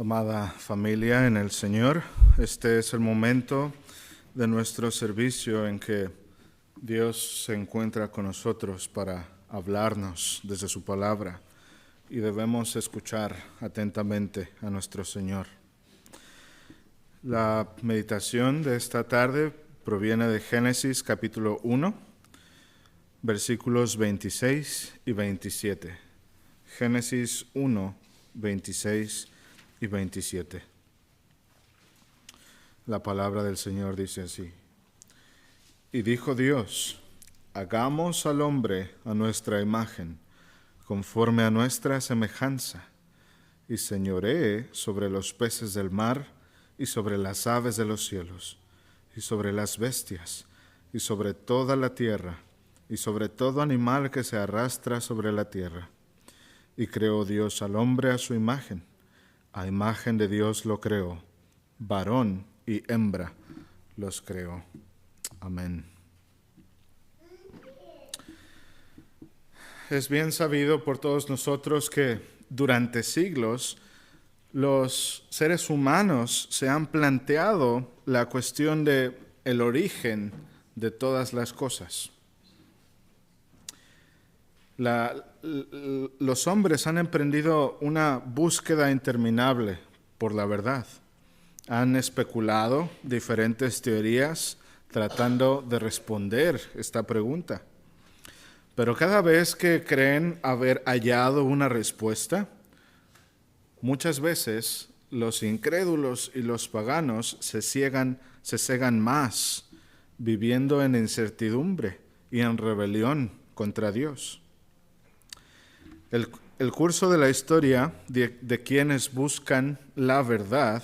Amada familia en el Señor, este es el momento de nuestro servicio en que Dios se encuentra con nosotros para hablarnos desde su palabra y debemos escuchar atentamente a nuestro Señor. La meditación de esta tarde proviene de Génesis capítulo 1, versículos 26 y 27. Génesis 1, 26 y 27. La palabra del Señor dice así: Y dijo Dios, hagamos al hombre a nuestra imagen, conforme a nuestra semejanza, y señoree sobre los peces del mar, y sobre las aves de los cielos, y sobre las bestias, y sobre toda la tierra, y sobre todo animal que se arrastra sobre la tierra. Y creó Dios al hombre a su imagen. A imagen de Dios lo creó, varón y hembra los creó. Amén. Es bien sabido por todos nosotros que durante siglos los seres humanos se han planteado la cuestión de el origen de todas las cosas. Los hombres han emprendido una búsqueda interminable por la verdad. Han especulado diferentes teorías tratando de responder esta pregunta. Pero cada vez que creen haber hallado una respuesta, muchas veces los incrédulos y los paganos se cegan más, viviendo en incertidumbre y en rebelión contra Dios. El curso de la historia de quienes buscan la verdad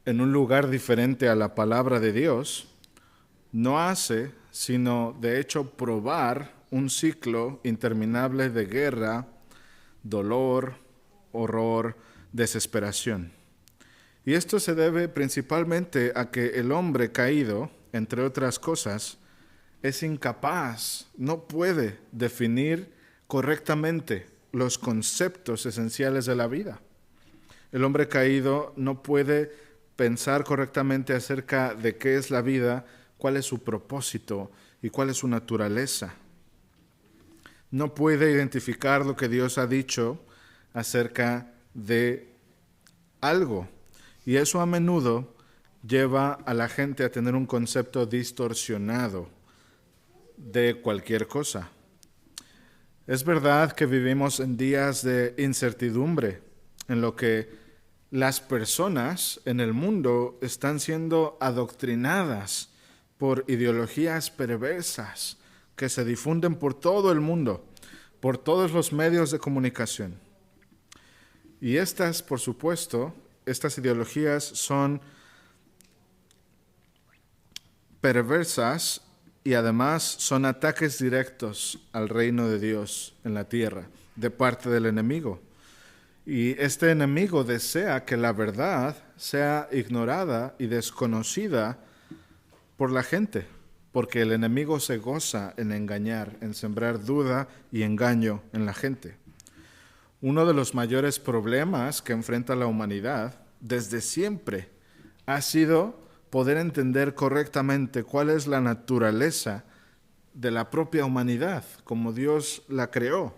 en un lugar diferente a la palabra de Dios no hace sino, de hecho, probar un ciclo interminable de guerra, dolor, horror, desesperación. Y esto se debe principalmente a que el hombre caído, entre otras cosas, es incapaz, no puede definir correctamente los conceptos esenciales de la vida. El hombre caído no puede pensar correctamente acerca de qué es la vida, cuál es su propósito y cuál es su naturaleza. No puede identificar lo que Dios ha dicho acerca de algo. Y eso a menudo lleva a la gente a tener un concepto distorsionado de cualquier cosa. Es verdad que vivimos en días de incertidumbre, en lo que las personas en el mundo están siendo adoctrinadas por ideologías perversas que se difunden por todo el mundo, por todos los medios de comunicación. Y estas, por supuesto, estas ideologías son perversas y además son ataques directos al reino de Dios en la tierra, de parte del enemigo. Y este enemigo desea que la verdad sea ignorada y desconocida por la gente, porque el enemigo se goza en engañar, en sembrar duda y engaño en la gente. Uno de los mayores problemas que enfrenta la humanidad desde siempre ha sido poder entender correctamente cuál es la naturaleza de la propia humanidad, como Dios la creó.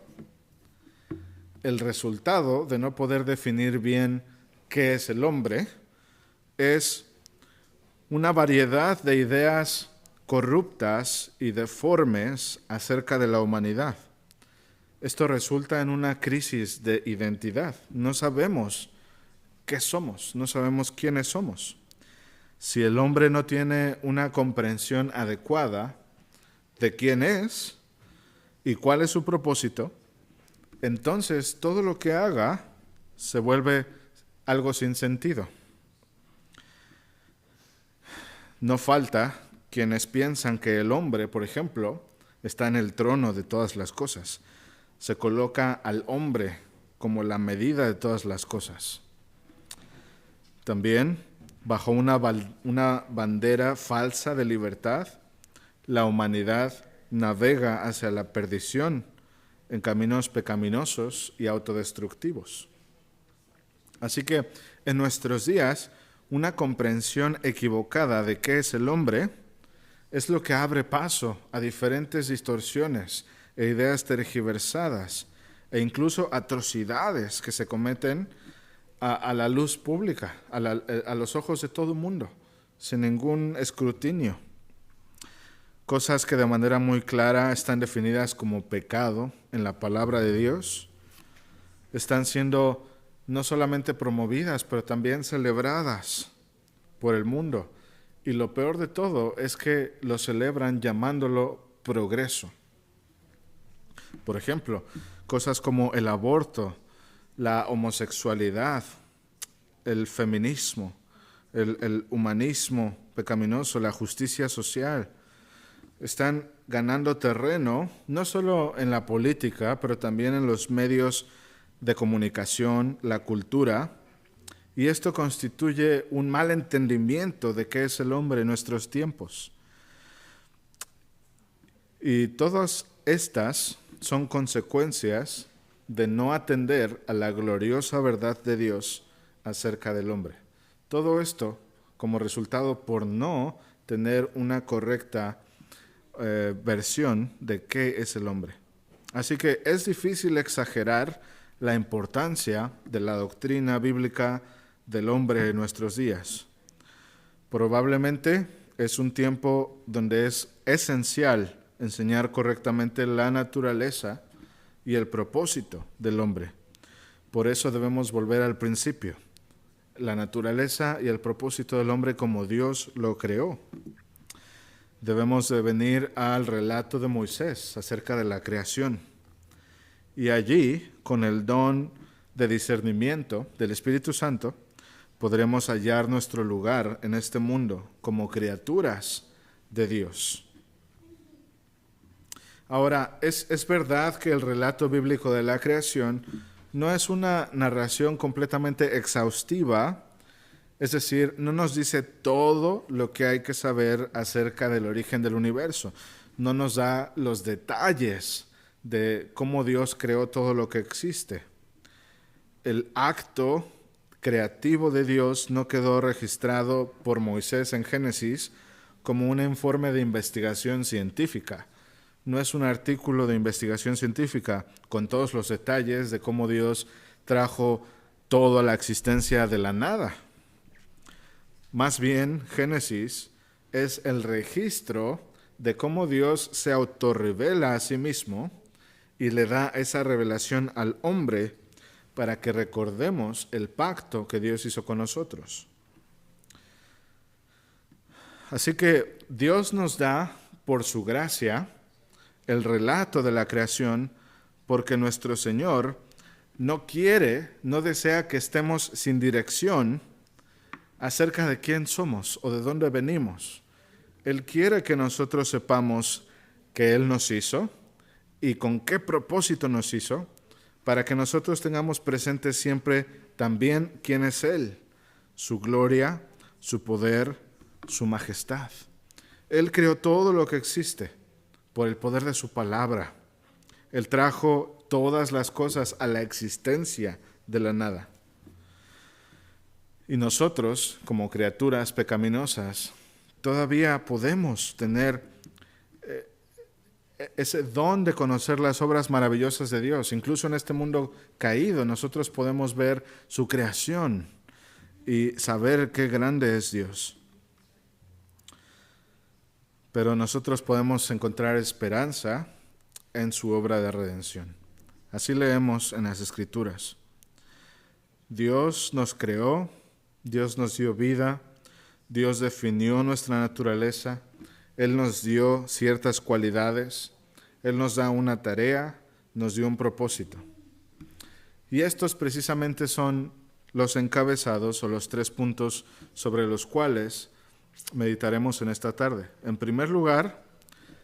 El resultado de no poder definir bien qué es el hombre es una variedad de ideas corruptas y deformes acerca de la humanidad. Esto resulta en una crisis de identidad. No sabemos qué somos, no sabemos quiénes somos. Si el hombre no tiene una comprensión adecuada de quién es y cuál es su propósito, entonces todo lo que haga se vuelve algo sin sentido. No falta quienes piensan que el hombre, por ejemplo, está en el trono de todas las cosas. Se coloca al hombre como la medida de todas las cosas. También, bajo una bandera falsa de libertad, la humanidad navega hacia la perdición en caminos pecaminosos y autodestructivos. Así que en nuestros días, una comprensión equivocada de qué es el hombre es lo que abre paso a diferentes distorsiones e ideas tergiversadas e incluso atrocidades que se cometen a la luz pública, a los ojos de todo el mundo, sin ningún escrutinio. Cosas que de manera muy clara están definidas como pecado en la palabra de Dios, están siendo no solamente promovidas, pero también celebradas por el mundo. Y lo peor de todo es que lo celebran llamándolo progreso. Por ejemplo, cosas como el aborto, la homosexualidad, el feminismo, el humanismo pecaminoso, la justicia social, están ganando terreno no solo en la política, pero también en los medios de comunicación, la cultura, y esto constituye un mal entendimiento de qué es el hombre en nuestros tiempos. Y todas estas son consecuencias de no atender a la gloriosa verdad de Dios acerca del hombre. Todo esto como resultado por no tener una correcta versión de qué es el hombre. Así que es difícil exagerar la importancia de la doctrina bíblica del hombre en nuestros días. Probablemente es un tiempo donde es esencial enseñar correctamente la naturaleza y el propósito del hombre. Por eso debemos volver al principio, la naturaleza y el propósito del hombre como Dios lo creó. Debemos de venir al relato de Moisés acerca de la creación. Y allí, con el don de discernimiento del Espíritu Santo, podremos hallar nuestro lugar en este mundo como criaturas de Dios. Ahora, es verdad que el relato bíblico de la creación no es una narración completamente exhaustiva, es decir, no nos dice todo lo que hay que saber acerca del origen del universo, no nos da los detalles de cómo Dios creó todo lo que existe. El acto creativo de Dios no quedó registrado por Moisés en Génesis como un informe de investigación científica. No es un artículo de investigación científica con todos los detalles de cómo Dios trajo todo a la existencia de la nada. Más bien, Génesis es el registro de cómo Dios se autorrevela a sí mismo y le da esa revelación al hombre para que recordemos el pacto que Dios hizo con nosotros. Así que Dios nos da, por su gracia, el relato de la creación, porque nuestro Señor no desea que estemos sin dirección acerca de quién somos o de dónde venimos. Él quiere que nosotros sepamos que Él nos hizo y con qué propósito nos hizo, para que nosotros tengamos presente siempre también quién es Él, su gloria, su poder, su majestad. Él creó todo lo que existe por el poder de su palabra. Él trajo todas las cosas a la existencia de la nada. Y nosotros, como criaturas pecaminosas, todavía podemos tener ese don de conocer las obras maravillosas de Dios. Incluso en este mundo caído, nosotros podemos ver su creación y saber qué grande es Dios. Pero nosotros podemos encontrar esperanza en su obra de redención. Así leemos en las Escrituras. Dios nos creó, Dios nos dio vida, Dios definió nuestra naturaleza, Él nos dio ciertas cualidades, Él nos da una tarea, nos dio un propósito. Y estos precisamente son los encabezados o los 3 puntos sobre los cuales meditaremos en esta tarde. En primer lugar,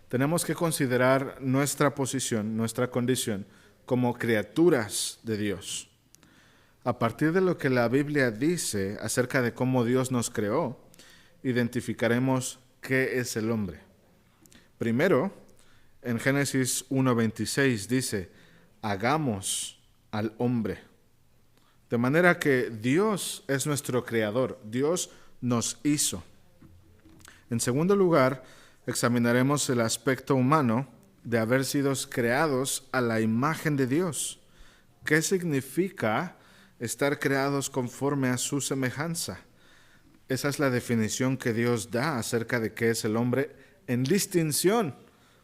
tenemos que considerar nuestra posición, nuestra condición como criaturas de Dios. A partir de lo que la Biblia dice acerca de cómo Dios nos creó, identificaremos qué es el hombre. Primero, en Génesis 1:26 dice, hagamos al hombre. De manera que Dios es nuestro creador, Dios nos hizo. En segundo lugar, examinaremos el aspecto humano de haber sido creados a la imagen de Dios. ¿Qué significa estar creados conforme a su semejanza? Esa es la definición que Dios da acerca de qué es el hombre en distinción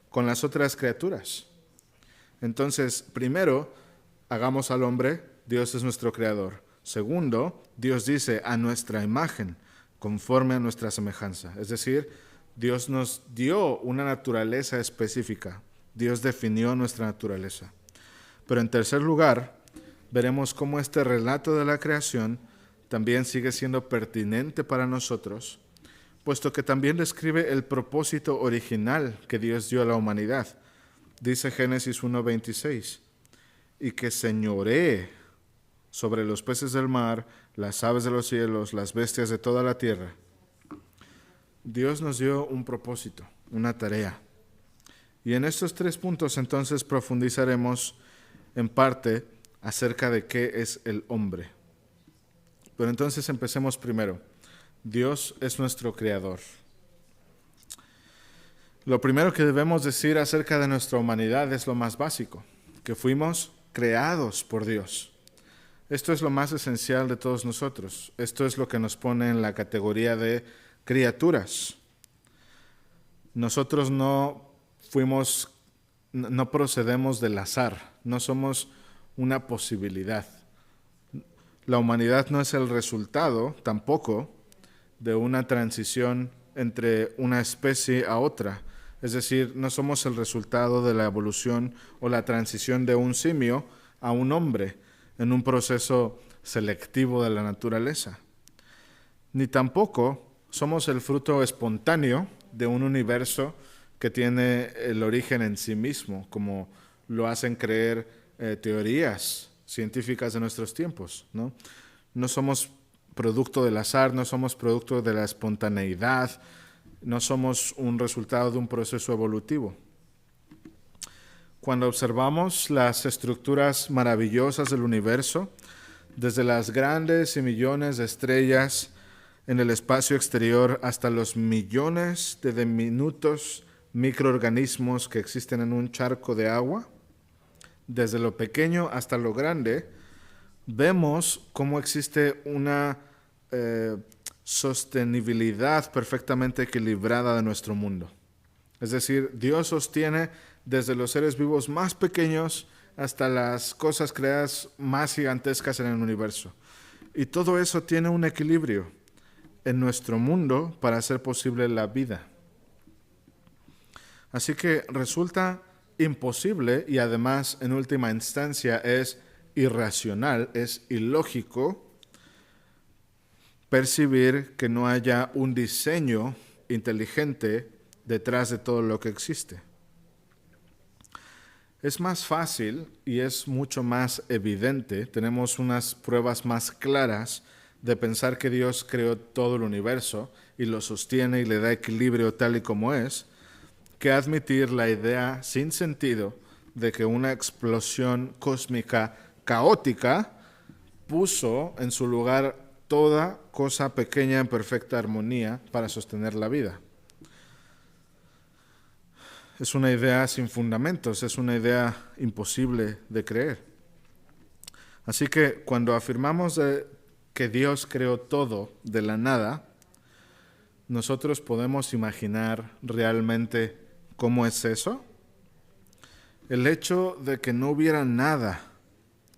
con las otras criaturas. Entonces, primero, hagamos al hombre, Dios es nuestro creador. Segundo, Dios dice a nuestra imagen, conforme a nuestra semejanza. Es decir, Dios nos dio una naturaleza específica. Dios definió nuestra naturaleza. Pero en tercer lugar, veremos cómo este relato de la creación también sigue siendo pertinente para nosotros, puesto que también describe el propósito original que Dios dio a la humanidad. Dice Génesis 1:26, y que señoree sobre los peces del mar, las aves de los cielos, las bestias de toda la tierra. Dios nos dio un propósito, una tarea. Y en estos 3 puntos entonces profundizaremos en parte acerca de qué es el hombre. Pero entonces empecemos primero. Dios es nuestro creador. Lo primero que debemos decir acerca de nuestra humanidad es lo más básico, que fuimos creados por Dios. Esto es lo más esencial de todos nosotros. Esto es lo que nos pone en la categoría de criaturas. Nosotros no procedemos del azar, no somos una posibilidad. La humanidad no es el resultado, tampoco, de una transición entre una especie a otra. Es decir, no somos el resultado de la evolución o la transición de un simio a un hombre en un proceso selectivo de la naturaleza. Ni tampoco somos el fruto espontáneo de un universo que tiene el origen en sí mismo, como lo hacen creer teorías científicas de nuestros tiempos, ¿no? No somos producto del azar, no somos producto de la espontaneidad, no somos un resultado de un proceso evolutivo. Cuando observamos las estructuras maravillosas del universo, desde las grandes y millones de estrellas en el espacio exterior hasta los millones de diminutos microorganismos que existen en un charco de agua, desde lo pequeño hasta lo grande, vemos cómo existe una sostenibilidad perfectamente equilibrada de nuestro mundo. Es decir, Dios sostiene desde los seres vivos más pequeños hasta las cosas creadas más gigantescas en el universo. Y todo eso tiene un equilibrio en nuestro mundo para hacer posible la vida. Así que resulta imposible y además en última instancia es irracional, es ilógico percibir que no haya un diseño inteligente detrás de todo lo que existe. Es más fácil y es mucho más evidente, tenemos unas pruebas más claras de pensar que Dios creó todo el universo y lo sostiene y le da equilibrio tal y como es, que admitir la idea sin sentido de que una explosión cósmica caótica puso en su lugar toda cosa pequeña en perfecta armonía para sostener la vida. Es una idea sin fundamentos, es una idea imposible de creer. Así que cuando afirmamos que Dios creó todo de la nada, nosotros podemos imaginar realmente cómo es eso. El hecho de que no hubiera nada,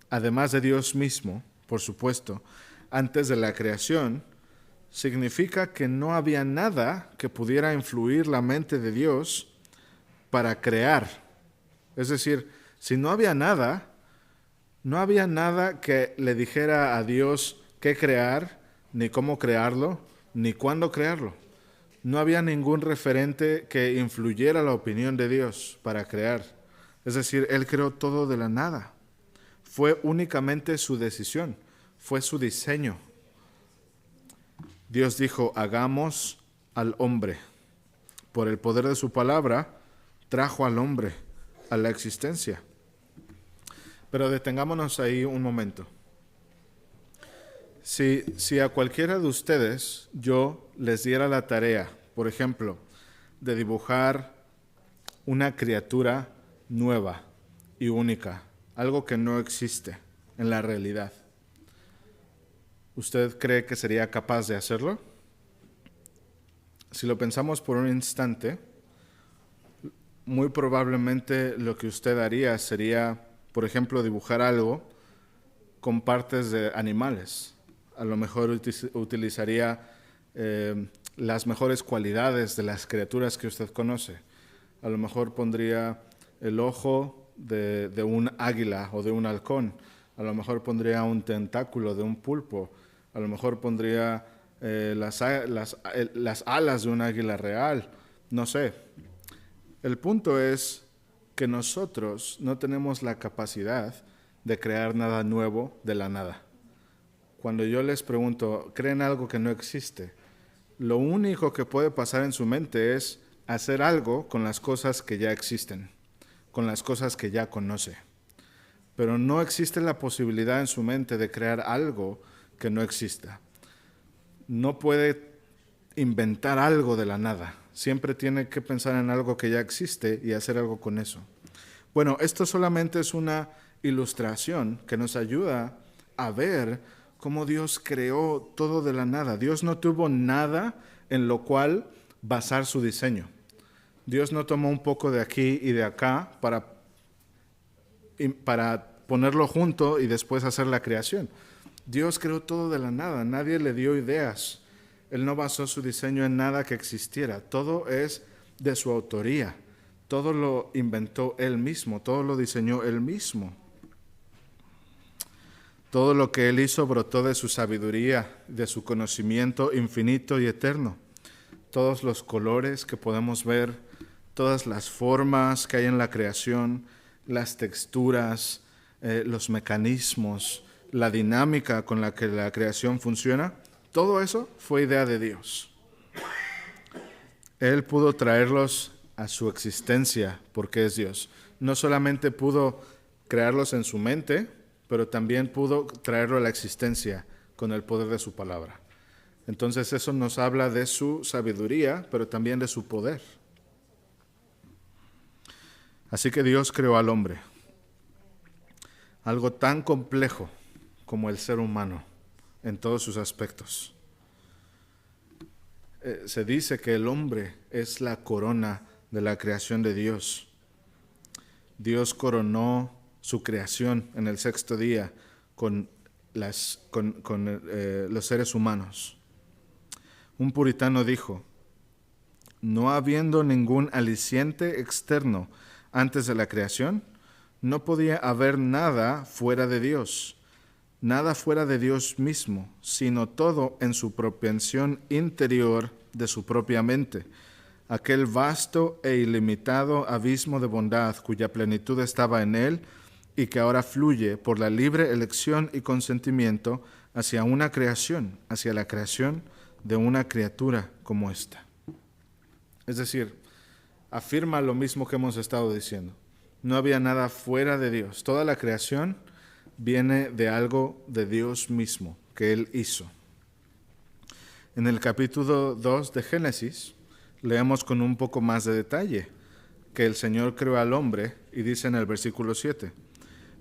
además de Dios mismo, por supuesto, antes de la creación, significa que no había nada que pudiera influir la mente de Dios para crear. Es decir, si no había nada que le dijera a Dios qué crear, ni cómo crearlo, ni cuándo crearlo. No había ningún referente que influyera la opinión de Dios para crear. Es decir, Él creó todo de la nada. Fue únicamente su decisión, fue su diseño. Dios dijo, hagamos al hombre. Por el poder de su palabra, trajo al hombre a la existencia. Pero detengámonos ahí un momento. Si a cualquiera de ustedes yo les diera la tarea, por ejemplo, de dibujar una criatura nueva y única, algo que no existe en la realidad, ¿usted cree que sería capaz de hacerlo? Si lo pensamos por un instante, muy probablemente lo que usted haría sería, por ejemplo, dibujar algo con partes de animales. A lo mejor utilizaría las mejores cualidades de las criaturas que usted conoce. A lo mejor pondría el ojo de un águila o de un halcón. A lo mejor pondría un tentáculo de un pulpo. A lo mejor pondría las alas de un águila real. No sé. El punto es que nosotros no tenemos la capacidad de crear nada nuevo de la nada. Cuando yo les pregunto, ¿creen algo que no existe? Lo único que puede pasar en su mente es hacer algo con las cosas que ya existen, con las cosas que ya conoce. Pero no existe la posibilidad en su mente de crear algo que no exista. No puede inventar algo de la nada. Siempre tiene que pensar en algo que ya existe y hacer algo con eso. Bueno, esto solamente es una ilustración que nos ayuda a ver cómo Dios creó todo de la nada. Dios no tuvo nada en lo cual basar su diseño. Dios no tomó un poco de aquí y de acá para ponerlo junto y después hacer la creación. Dios creó todo de la nada, nadie le dio ideas. Él no basó su diseño en nada que existiera. Todo es de su autoría. Todo lo inventó Él mismo, todo lo diseñó Él mismo. Todo lo que Él hizo brotó de su sabiduría, de su conocimiento infinito y eterno. Todos los colores que podemos ver, todas las formas que hay en la creación, las texturas, los mecanismos, la dinámica con la que la creación funciona, todo eso fue idea de Dios. Él pudo traerlos a su existencia porque es Dios. No solamente pudo crearlos en su mente, pero también pudo traerlo a la existencia con el poder de su palabra. Entonces eso nos habla de su sabiduría, pero también de su poder. Así que Dios creó al hombre, algo tan complejo como el ser humano en todos sus aspectos. Se dice que el hombre es la corona de la creación de Dios. Dios coronó su creación en el sexto día con los seres humanos. Un puritano dijo, no habiendo ningún aliciente externo antes de la creación, no podía haber nada fuera de Dios, nada fuera de Dios mismo, sino todo en su propensión interior de su propia mente, aquel vasto e ilimitado abismo de bondad cuya plenitud estaba en Él y que ahora fluye por la libre elección y consentimiento hacia una creación, hacia la creación de una criatura como esta. Es decir, afirma lo mismo que hemos estado diciendo. No había nada fuera de Dios. Toda la creación viene de algo de Dios mismo, que Él hizo. En el capítulo 2 de Génesis, leemos con un poco más de detalle que el Señor creó al hombre y dice en el versículo 7,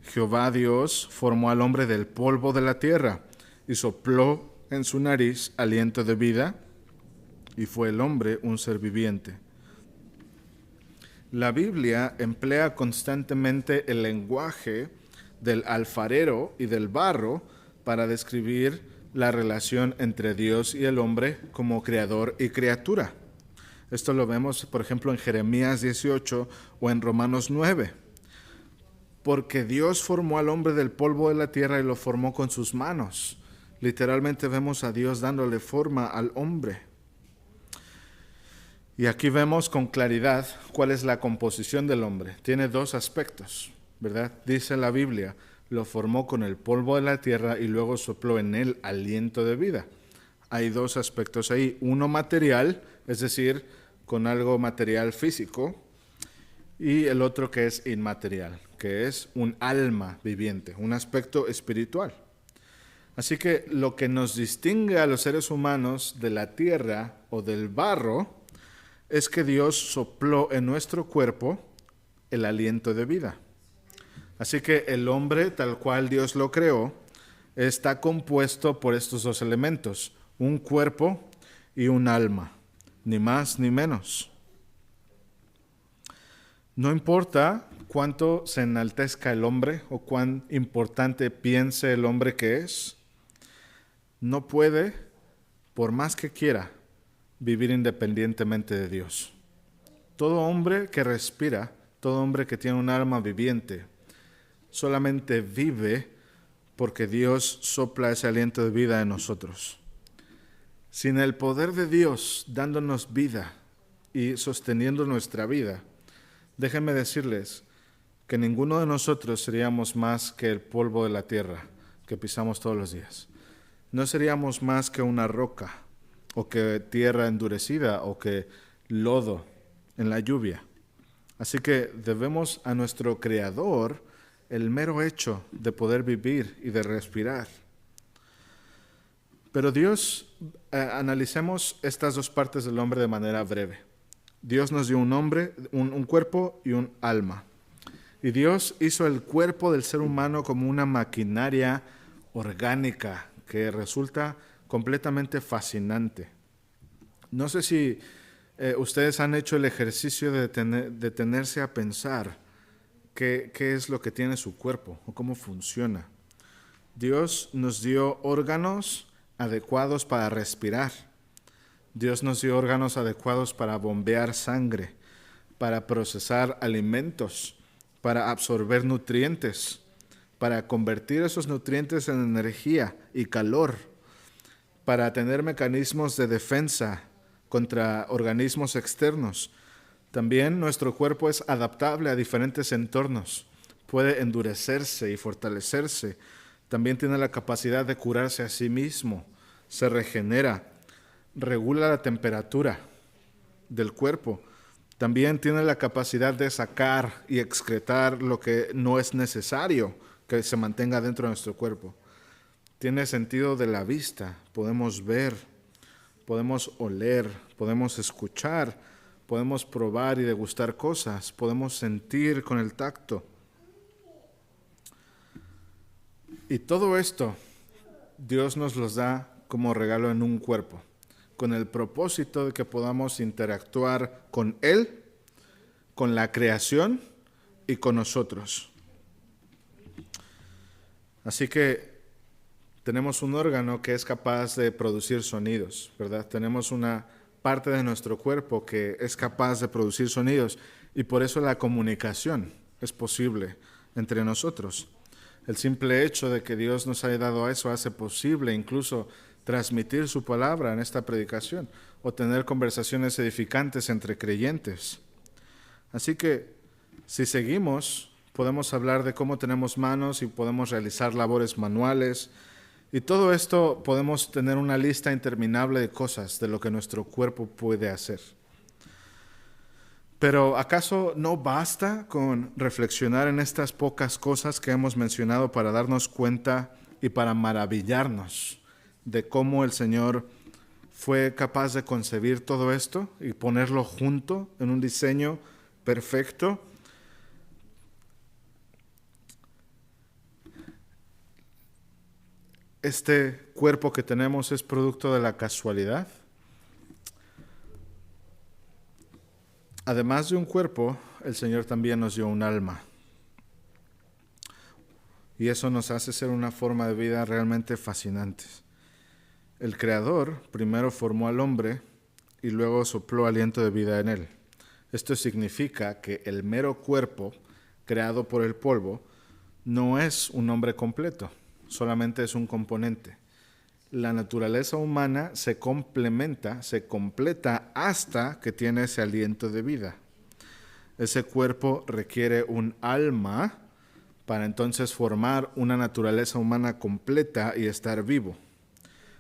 Jehová Dios formó al hombre del polvo de la tierra y sopló en su nariz aliento de vida y fue el hombre un ser viviente. La Biblia emplea constantemente el lenguaje del alfarero y del barro para describir la relación entre Dios y el hombre como creador y criatura. Esto lo vemos, por ejemplo, en Jeremías 18 o en Romanos 9. Porque Dios formó al hombre del polvo de la tierra y lo formó con sus manos. Literalmente vemos a Dios dándole forma al hombre. Y aquí vemos con claridad cuál es la composición del hombre. Tiene dos aspectos, ¿verdad? Dice la Biblia, lo formó con el polvo de la tierra y luego sopló en él aliento de vida. Hay dos aspectos ahí, uno material, es decir, con algo material físico, y el otro que es inmaterial, que es un alma viviente, un aspecto espiritual. Así que lo que nos distingue a los seres humanos de la tierra o del barro es que Dios sopló en nuestro cuerpo el aliento de vida. Así que el hombre, tal cual Dios lo creó, está compuesto por estos dos elementos, un cuerpo y un alma, ni más ni menos. No importa cuánto se enaltezca el hombre o cuán importante piense el hombre que es, no puede, por más que quiera, vivir independientemente de Dios. Todo hombre que respira, todo hombre que tiene un alma viviente, solamente vive porque Dios sopla ese aliento de vida en nosotros. Sin el poder de Dios dándonos vida y sosteniendo nuestra vida, déjenme decirles que ninguno de nosotros seríamos más que el polvo de la tierra que pisamos todos los días. No seríamos más que una roca, o que tierra endurecida, o que lodo en la lluvia. Así que debemos a nuestro Creador el mero hecho de poder vivir y de respirar. Pero Dios, analicemos estas dos partes del hombre de manera breve. Dios nos dio un cuerpo y un alma. Y Dios hizo el cuerpo del ser humano como una maquinaria orgánica que resulta completamente fascinante. No sé si ustedes han hecho el ejercicio de detenerse a pensar qué es lo que tiene su cuerpo o cómo funciona. Dios nos dio órganos adecuados para respirar. Dios nos dio órganos adecuados para bombear sangre, para procesar alimentos, para absorber nutrientes, para convertir esos nutrientes en energía y calor, para tener mecanismos de defensa contra organismos externos. También nuestro cuerpo es adaptable a diferentes entornos, puede endurecerse y fortalecerse. También tiene la capacidad de curarse a sí mismo, se regenera, regula la temperatura del cuerpo. También tiene la capacidad de sacar y excretar lo que no es necesario que se mantenga dentro de nuestro cuerpo. Tiene sentido de la vista, podemos ver, podemos oler, podemos escuchar, podemos probar y degustar cosas, podemos sentir con el tacto. Y todo esto Dios nos los da como regalo en un cuerpo, con el propósito de que podamos interactuar con Él, con la creación y con nosotros. Así que tenemos un órgano que es capaz de producir sonidos, ¿verdad? Tenemos una parte de nuestro cuerpo que es capaz de producir sonidos y por eso la comunicación es posible entre nosotros. El simple hecho de que Dios nos haya dado eso hace posible incluso transmitir su palabra en esta predicación o tener conversaciones edificantes entre creyentes. Así que si seguimos, podemos hablar de cómo tenemos manos y podemos realizar labores manuales. Y todo esto podemos tener una lista interminable de cosas de lo que nuestro cuerpo puede hacer. Pero ¿acaso no basta con reflexionar en estas pocas cosas que hemos mencionado para darnos cuenta y para maravillarnos de cómo el Señor fue capaz de concebir todo esto y ponerlo junto en un diseño perfecto? ¿Este cuerpo que tenemos es producto de la casualidad? Además de un cuerpo, el Señor también nos dio un alma. Y eso nos hace ser una forma de vida realmente fascinante. El Creador primero formó al hombre y luego sopló aliento de vida en él. Esto significa que el mero cuerpo, creado por el polvo, no es un hombre completo, solamente es un componente. La naturaleza humana se complementa, se completa hasta que tiene ese aliento de vida. Ese cuerpo requiere un alma para entonces formar una naturaleza humana completa y estar vivo.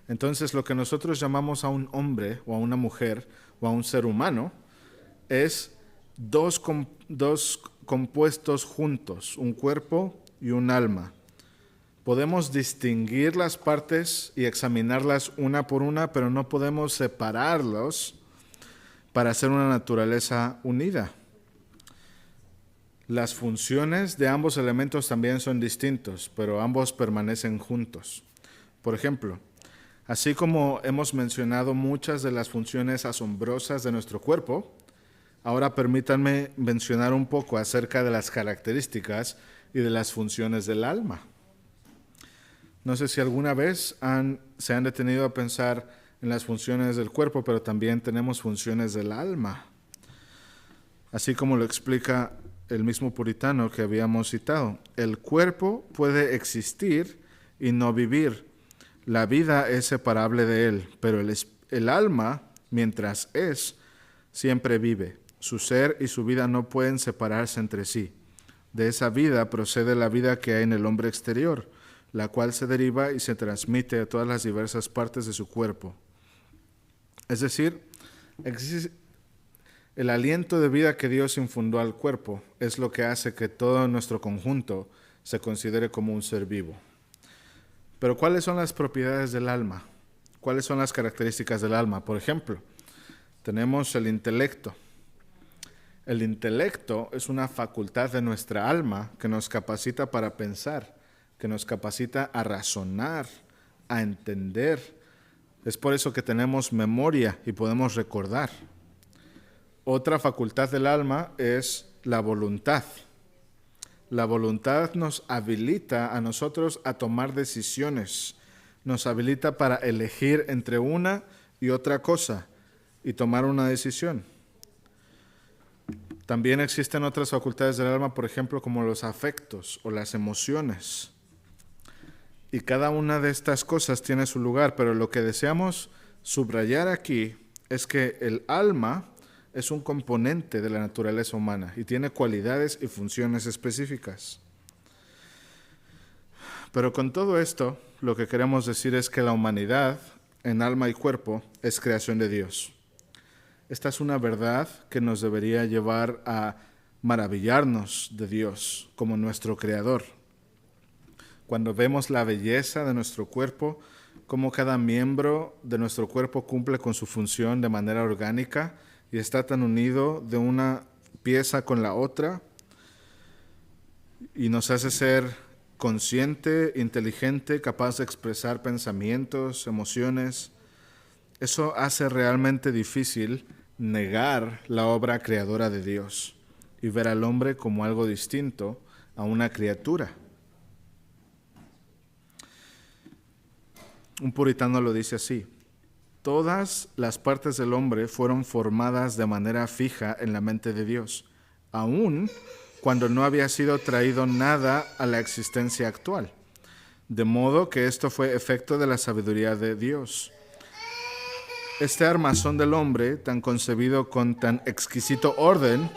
Entonces lo que nosotros llamamos a un hombre o a una mujer o a un ser humano es dos compuestos juntos, un cuerpo y un alma. Podemos distinguir las partes y examinarlas una por una, pero no podemos separarlos para hacer una naturaleza unida. Las funciones de ambos elementos también son distintos, pero ambos permanecen juntos. Por ejemplo, así como hemos mencionado muchas de las funciones asombrosas de nuestro cuerpo, ahora permítanme mencionar un poco acerca de las características y de las funciones del alma. No sé si alguna vez se han detenido a pensar en las funciones del cuerpo, pero también tenemos funciones del alma. Así como lo explica el mismo puritano que habíamos citado, el cuerpo puede existir y no vivir. La vida es separable de él, pero el alma, mientras siempre vive. Su ser y su vida no pueden separarse entre sí. De esa vida procede la vida que hay en el hombre exterior, la cual se deriva y se transmite a todas las diversas partes de su cuerpo. Es decir, el aliento de vida que Dios infundó al cuerpo es lo que hace que todo nuestro conjunto se considere como un ser vivo. Pero ¿cuáles son las propiedades del alma? ¿Cuáles son las características del alma? Por ejemplo, tenemos el intelecto. El intelecto es una facultad de nuestra alma que nos capacita para pensar, que nos capacita a razonar, a entender. Es por eso que tenemos memoria y podemos recordar. Otra facultad del alma es la voluntad. La voluntad nos habilita a nosotros a tomar decisiones, nos habilita para elegir entre una y otra cosa y tomar una decisión. También existen otras facultades del alma, por ejemplo, como los afectos o las emociones. Y cada una de estas cosas tiene su lugar, pero lo que deseamos subrayar aquí es que el alma es un componente de la naturaleza humana y tiene cualidades y funciones específicas. Pero con todo esto, lo que queremos decir es que la humanidad, en alma y cuerpo, es creación de Dios. Esta es una verdad que nos debería llevar a maravillarnos de Dios como nuestro Creador. Cuando vemos la belleza de nuestro cuerpo, cómo cada miembro de nuestro cuerpo cumple con su función de manera orgánica y está tan unido de una pieza con la otra, y nos hace ser consciente, inteligente, capaz de expresar pensamientos, emociones. Eso hace realmente difícil negar la obra creadora de Dios y ver al hombre como algo distinto a una criatura. Un puritano lo dice así: todas las partes del hombre fueron formadas de manera fija en la mente de Dios, aun cuando no había sido traído nada a la existencia actual. De modo que esto fue efecto de la sabiduría de Dios. Este armazón del hombre, tan concebido con tan exquisito orden,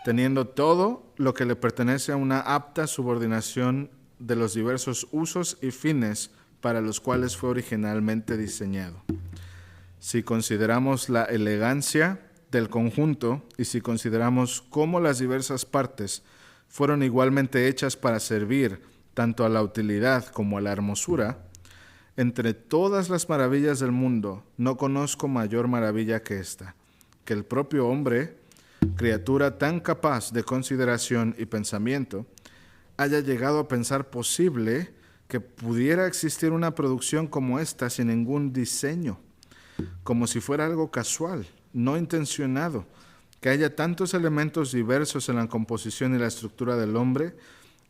teniendo todo lo que le pertenece a una apta subordinación de los diversos usos y fines para los cuales fue originalmente diseñado. Si consideramos la elegancia del conjunto y si consideramos cómo las diversas partes fueron igualmente hechas para servir tanto a la utilidad como a la hermosura, entre todas las maravillas del mundo no conozco mayor maravilla que esta, que el propio hombre, criatura tan capaz de consideración y pensamiento, haya llegado a pensar posible que pudiera existir una producción como esta sin ningún diseño, como si fuera algo casual, no intencionado, que haya tantos elementos diversos en la composición y la estructura del hombre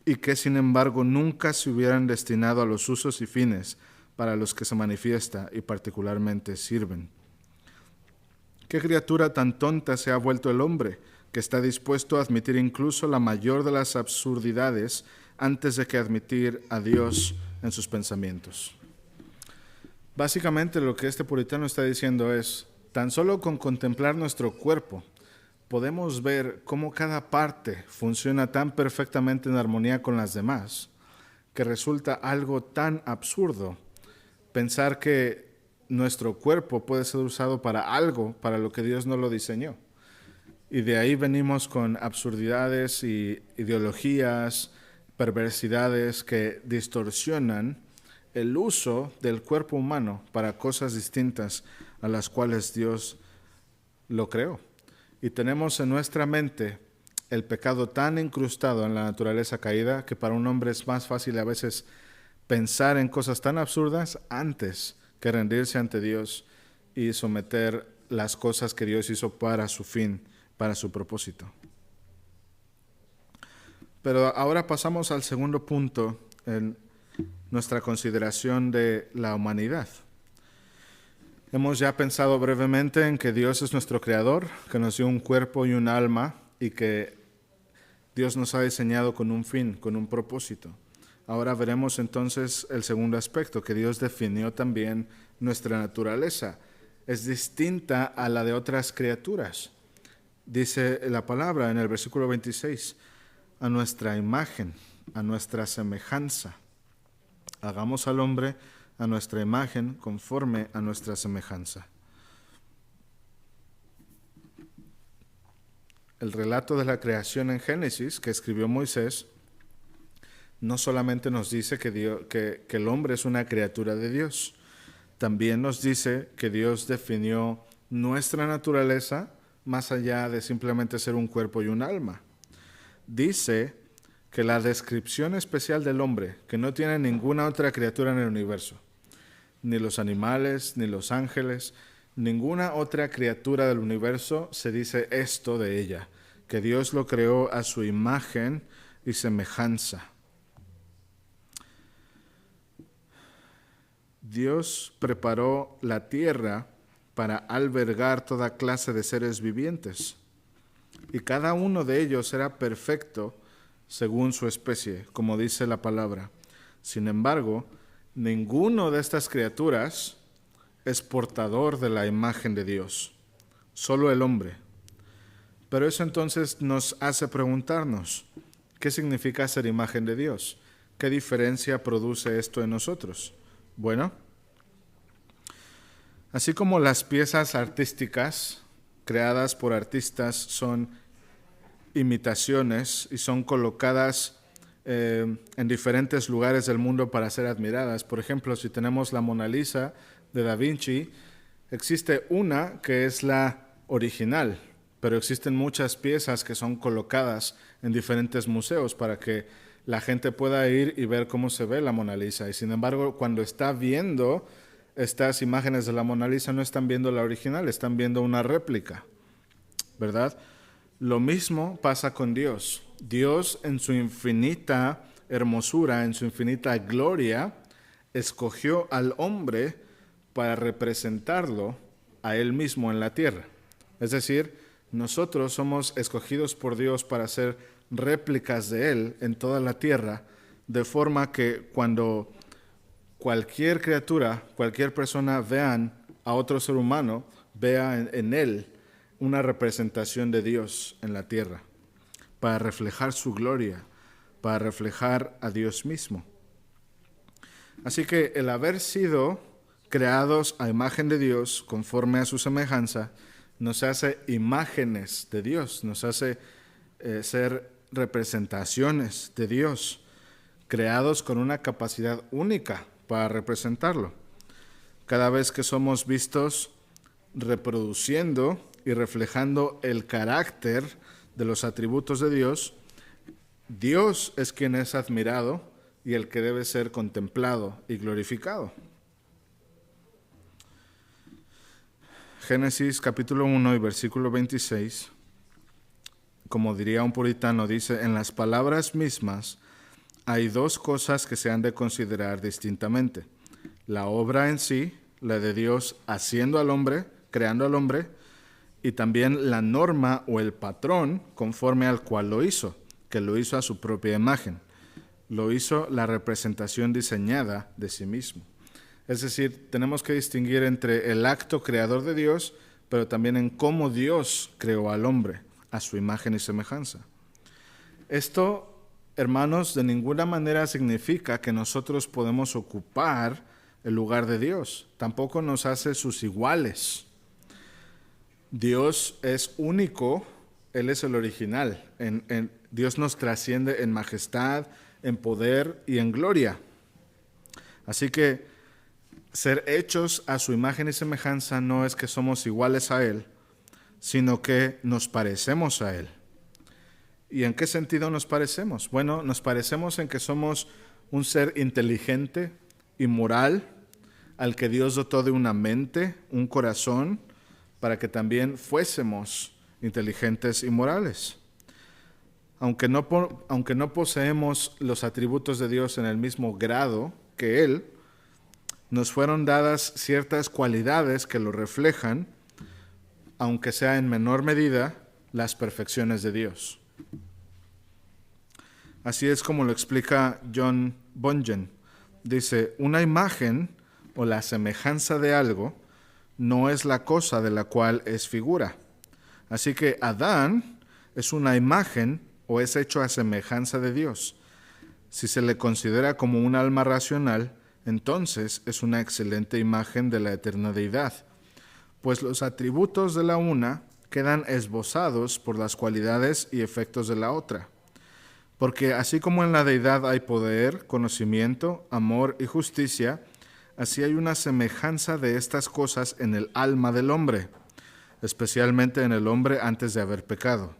y que sin embargo nunca se hubieran destinado a los usos y fines para los que se manifiesta y particularmente sirven. ¿Qué criatura tan tonta se ha vuelto el hombre, que está dispuesto a admitir incluso la mayor de las absurdidades antes de que admitir a Dios en sus pensamientos? Básicamente lo que este puritano está diciendo es, tan solo con contemplar nuestro cuerpo, podemos ver cómo cada parte funciona tan perfectamente en armonía con las demás, que resulta algo tan absurdo pensar que nuestro cuerpo puede ser usado para algo para lo que Dios no lo diseñó. Y de ahí venimos con absurdidades y ideologías perversidades que distorsionan el uso del cuerpo humano para cosas distintas a las cuales Dios lo creó. Y tenemos en nuestra mente el pecado tan incrustado en la naturaleza caída que para un hombre es más fácil a veces pensar en cosas tan absurdas antes que rendirse ante Dios y someter las cosas que Dios hizo para su fin, para su propósito. Pero ahora pasamos al segundo punto en nuestra consideración de la humanidad. Hemos ya pensado brevemente en que Dios es nuestro creador, que nos dio un cuerpo y un alma y que Dios nos ha diseñado con un fin, con un propósito. Ahora veremos entonces el segundo aspecto, que Dios definió también nuestra naturaleza. Es distinta a la de otras criaturas. Dice la palabra en el versículo 26, a nuestra imagen, a nuestra semejanza. Hagamos al hombre a nuestra imagen, conforme a nuestra semejanza. El relato de la creación en Génesis, que escribió Moisés, no solamente nos dice que el hombre es una criatura de Dios, también nos dice que Dios definió nuestra naturaleza más allá de simplemente ser un cuerpo y un alma. Dice que la descripción especial del hombre, que no tiene ninguna otra criatura en el universo, ni los animales, ni los ángeles, ninguna otra criatura del universo se dice esto de ella, que Dios lo creó a su imagen y semejanza. Dios preparó la tierra para albergar toda clase de seres vivientes, y cada uno de ellos era perfecto según su especie, como dice la palabra. Sin embargo, ninguno de estas criaturas es portador de la imagen de Dios, solo el hombre. Pero eso entonces nos hace preguntarnos, ¿qué significa ser imagen de Dios? ¿Qué diferencia produce esto en nosotros? Bueno, así como las piezas artísticas creadas por artistas son imitaciones y son colocadas en diferentes lugares del mundo para ser admiradas. Por ejemplo, si tenemos la Mona Lisa de Da Vinci, existe una que es la original, pero existen muchas piezas que son colocadas en diferentes museos para que la gente pueda ir y ver cómo se ve la Mona Lisa. Y sin embargo, cuando está viendo estas imágenes de la Mona Lisa, no están viendo la original, están viendo una réplica, ¿verdad? Lo mismo pasa con Dios. Dios, en su infinita hermosura, en su infinita gloria, escogió al hombre para representarlo a él mismo en la tierra. Es decir, nosotros somos escogidos por Dios para ser réplicas de él en toda la tierra, de forma que cuando cualquier criatura, cualquier persona vean a otro ser humano, vea en él una representación de Dios en la tierra, para reflejar su gloria, para reflejar a Dios mismo. Así que el haber sido creados a imagen de Dios, conforme a su semejanza, nos hace imágenes de Dios, nos hace ser representaciones de Dios, creados con una capacidad única para representarlo. Cada vez que somos vistos reproduciendo y reflejando el carácter de los atributos de Dios, Dios es quien es admirado y el que debe ser contemplado y glorificado. Génesis capítulo 1 y versículo 26, como diría un puritano, dice, en las palabras mismas hay dos cosas que se han de considerar distintamente. La obra en sí, la de Dios haciendo al hombre, creando al hombre, y también la norma o el patrón conforme al cual lo hizo, que lo hizo a su propia imagen. Lo hizo la representación diseñada de sí mismo. Es decir, tenemos que distinguir entre el acto creador de Dios, pero también en cómo Dios creó al hombre, a su imagen y semejanza. Esto, hermanos, de ninguna manera significa que nosotros podemos ocupar el lugar de Dios. Tampoco nos hace sus iguales. Dios es único, Él es el original. Dios nos trasciende en majestad, en poder y en gloria. Así que ser hechos a su imagen y semejanza no es que somos iguales a Él, sino que nos parecemos a Él. ¿Y en qué sentido nos parecemos? Bueno, nos parecemos en que somos un ser inteligente y moral, al que Dios dotó de una mente, un corazón, para que también fuésemos inteligentes y morales. Aunque no poseemos los atributos de Dios en el mismo grado que Él, nos fueron dadas ciertas cualidades que lo reflejan, aunque sea en menor medida, las perfecciones de Dios. Así es como lo explica John Bunyan. Dice, una imagen o la semejanza de algo no es la cosa de la cual es figura. Así que Adán es una imagen o es hecho a semejanza de Dios. Si se le considera como un alma racional, entonces es una excelente imagen de la eterna deidad, pues los atributos de la una quedan esbozados por las cualidades y efectos de la otra. Porque así como en la deidad hay poder, conocimiento, amor y justicia, así hay una semejanza de estas cosas en el alma del hombre, especialmente en el hombre antes de haber pecado.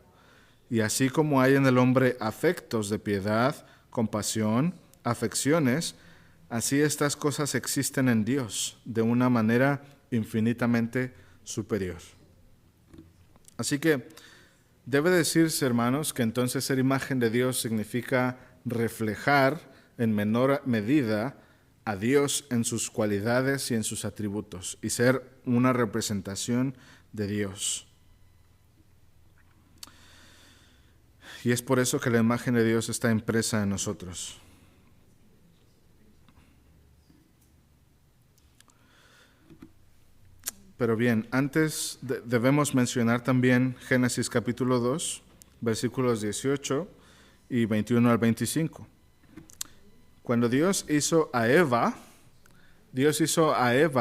Y así como hay en el hombre afectos de piedad, compasión, afecciones, así estas cosas existen en Dios de una manera infinitamente superior. Así que debe decirse, hermanos, que entonces ser imagen de Dios significa reflejar en menor medida a Dios en sus cualidades y en sus atributos, y ser una representación de Dios. Y es por eso que la imagen de Dios está impresa en nosotros. Pero bien, antes debemos mencionar también Génesis capítulo 2, versículos 18 y 21 al 25. Cuando Dios hizo a Eva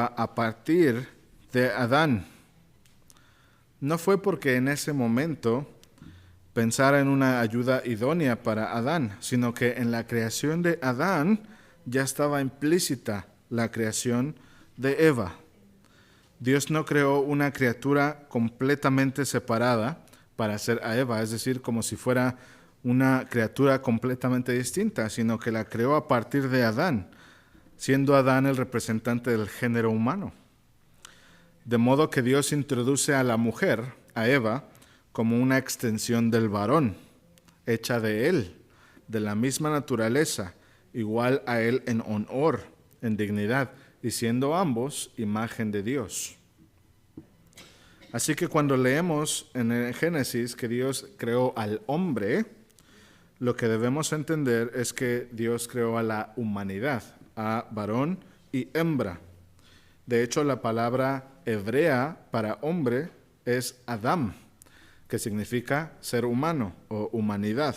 a partir de Adán. No fue porque en ese momento pensara en una ayuda idónea para Adán, sino que en la creación de Adán ya estaba implícita la creación de Eva. Dios no creó una criatura completamente separada para hacer a Eva, es decir, como si fuera una criatura completamente distinta, sino que la creó a partir de Adán, siendo Adán el representante del género humano. De modo que Dios introduce a la mujer, a Eva, como una extensión del varón, hecha de él, de la misma naturaleza, igual a él en honor, en dignidad, y siendo ambos imagen de Dios. Así que cuando leemos en el Génesis que Dios creó al hombre, lo que debemos entender es que Dios creó a la humanidad, a varón y hembra. De hecho, la palabra hebrea para hombre es Adam, que significa ser humano o humanidad.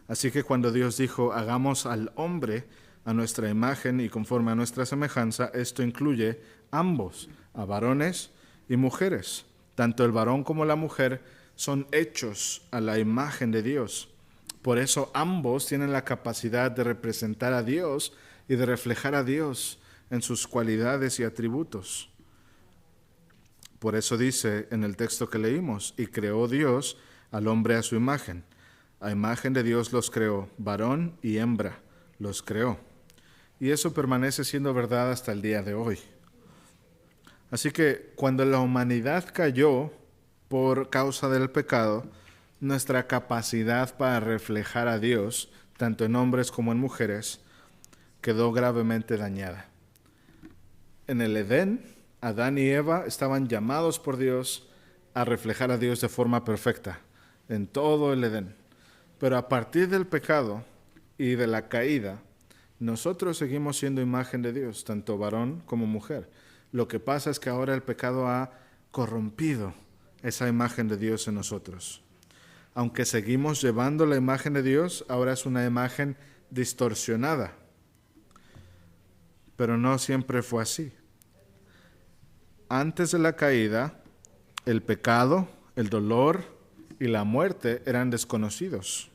Así que cuando Dios dijo, hagamos al hombre a nuestra imagen y conforme a nuestra semejanza, esto incluye ambos, a varones y mujeres. Tanto el varón como la mujer son hechos a la imagen de Dios. Por eso ambos tienen la capacidad de representar a Dios y de reflejar a Dios en sus cualidades y atributos. Por eso dice en el texto que leímos, y creó Dios al hombre a su imagen. A imagen de Dios los creó, varón y hembra los creó. Y eso permanece siendo verdad hasta el día de hoy. Así que cuando la humanidad cayó por causa del pecado, nuestra capacidad para reflejar a Dios, tanto en hombres como en mujeres, quedó gravemente dañada. En el Edén, Adán y Eva estaban llamados por Dios a reflejar a Dios de forma perfecta, en todo el Edén. Pero a partir del pecado y de la caída, nosotros seguimos siendo imagen de Dios, tanto varón como mujer. Lo que pasa es que ahora el pecado ha corrompido esa imagen de Dios en nosotros. Aunque seguimos llevando la imagen de Dios, ahora es una imagen distorsionada. Pero no siempre fue así. Antes de la caída, el pecado, el dolor y la muerte eran desconocidos.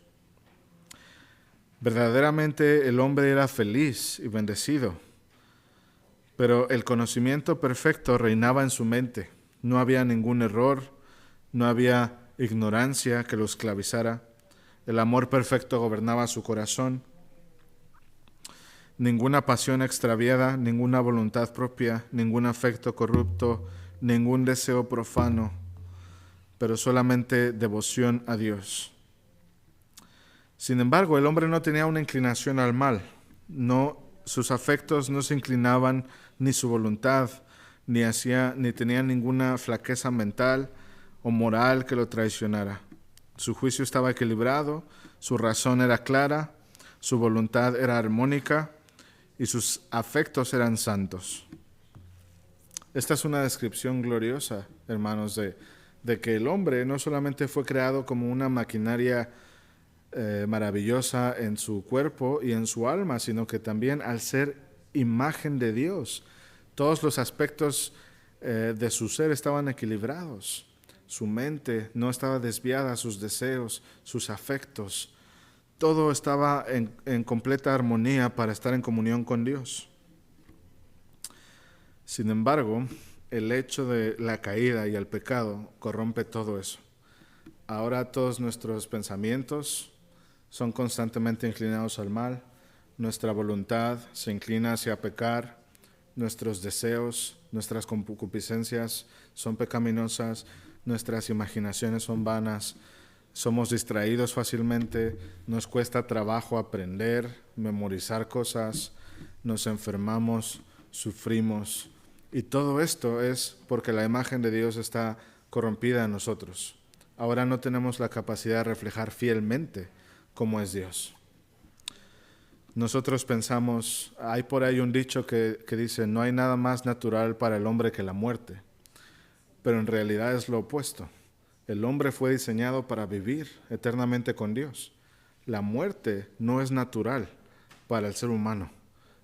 Verdaderamente el hombre era feliz y bendecido, pero el conocimiento perfecto reinaba en su mente. No había ningún error, no había ignorancia que lo esclavizara. El amor perfecto gobernaba su corazón. Ninguna pasión extraviada, ninguna voluntad propia, ningún afecto corrupto, ningún deseo profano, pero solamente devoción a Dios. Sin embargo, el hombre no tenía una inclinación al mal. Sus afectos no se inclinaban, ni su voluntad, ni tenía ninguna flaqueza mental o moral que lo traicionara. Su juicio estaba equilibrado, su razón era clara, su voluntad era armónica y sus afectos eran santos. Esta es una descripción gloriosa, hermanos, de que el hombre no solamente fue creado como una maquinaria maravillosa en su cuerpo y en su alma, sino que también al ser imagen de Dios, todos los aspectos de su ser estaban equilibrados. Su mente no estaba desviada, sus deseos, sus afectos, todo estaba en completa armonía para estar en comunión con Dios. Sin embargo, el hecho de la caída y el pecado corrompe todo eso. Ahora todos nuestros pensamientos son constantemente inclinados al mal, nuestra voluntad se inclina hacia pecar, nuestros deseos, nuestras concupiscencias son pecaminosas, nuestras imaginaciones son vanas, somos distraídos fácilmente, nos cuesta trabajo aprender, memorizar cosas, nos enfermamos, sufrimos, y todo esto es porque la imagen de Dios está corrompida en nosotros. Ahora no tenemos la capacidad de reflejar fielmente cómo es Dios. Nosotros pensamos, hay por ahí un dicho que dice, no hay nada más natural para el hombre que la muerte, pero en realidad es lo opuesto. El hombre fue diseñado para vivir eternamente con Dios. La muerte no es natural para el ser humano.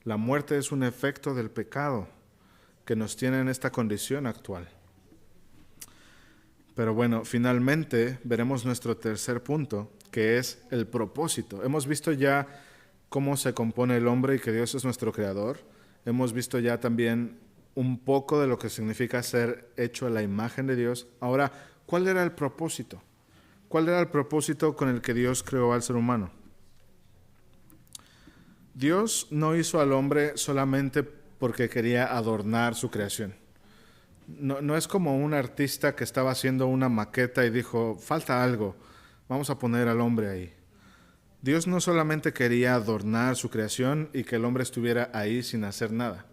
La muerte es un efecto del pecado que nos tiene en esta condición actual. Pero bueno, finalmente veremos nuestro tercer punto, que es el propósito. Hemos visto ya cómo se compone el hombre y que Dios es nuestro creador. Hemos visto ya también un poco de lo que significa ser hecho a la imagen de Dios. Ahora, ¿cuál era el propósito? ¿Cuál era el propósito con el que Dios creó al ser humano? Dios no hizo al hombre solamente porque quería adornar su creación. No es como un artista que estaba haciendo una maqueta y dijo, falta algo, vamos a poner al hombre ahí. Dios no solamente quería adornar su creación y que el hombre estuviera ahí sin hacer nada.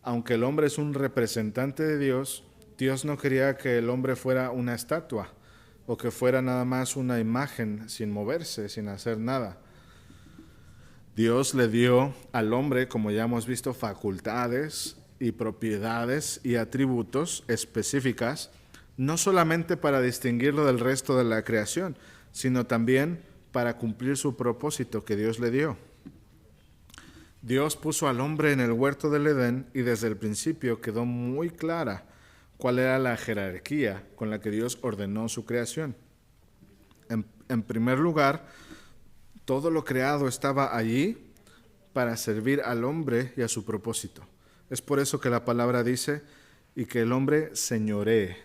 Aunque el hombre es un representante de Dios, Dios no quería que el hombre fuera una estatua o que fuera nada más una imagen sin moverse, sin hacer nada. Dios le dio al hombre, como ya hemos visto, facultades y propiedades y atributos específicas, no solamente para distinguirlo del resto de la creación, sino también para cumplir su propósito que Dios le dio. Dios puso al hombre en el huerto del Edén y desde el principio quedó muy clara cuál era la jerarquía con la que Dios ordenó su creación. En primer lugar, todo lo creado estaba allí para servir al hombre y a su propósito. Es por eso que la palabra dice, y que el hombre señoree.